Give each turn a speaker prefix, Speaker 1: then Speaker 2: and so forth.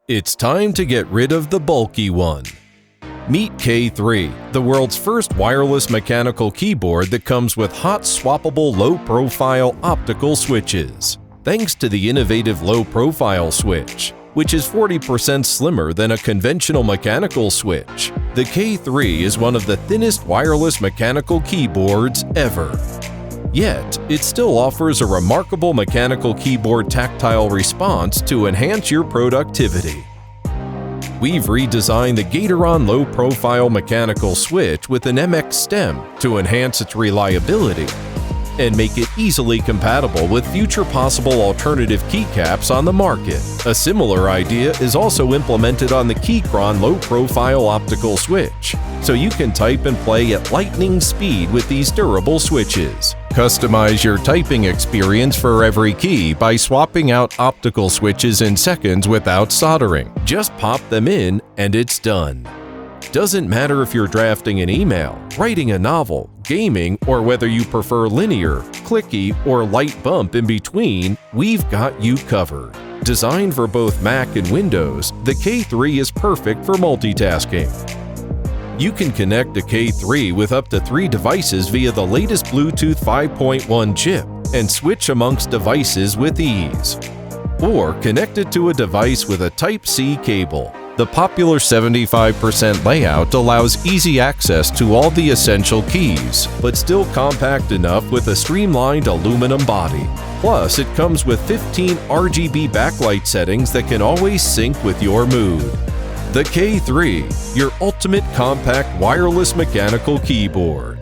Speaker 1: It's time to get rid of the bulky one. Meet K3, the world's first wireless mechanical keyboard that comes with hot swappable low-profile optical switches. Thanks to the innovative low-profile switch, which is 40% slimmer than a conventional mechanical switch, the K3 is one of the thinnest wireless mechanical keyboards ever. Yet, it still offers a remarkable mechanical keyboard tactile response to enhance your productivity. We've redesigned the Keychron low-profile mechanical switch with an MX stem to enhance its reliability and make it easily compatible with future possible alternative keycaps on the market. A similar idea is also implemented on the Keychron low-profile optical switch, so you can type and play at lightning speed with these durable switches. Customize your typing experience for every key by swapping out optical switches in seconds without soldering. Just pop them in and it's done. Doesn't matter if you're drafting an email, writing a novel, gaming, or whether you prefer linear, clicky, or light bump in between, we've got you covered. Designed for both Mac and Windows, the K3 is perfect for multitasking. You can connect the K3 with up to 3 devices via the latest Bluetooth 5.1 chip and switch amongst devices with ease. Or connect it to a device with a Type-C cable. The popular 75% layout allows easy access to all the essential keys, but still compact enough with a streamlined aluminum body. Plus, it comes with 15 RGB backlight settings that can always sync with your mood. The K3, your ultimate compact wireless mechanical keyboard.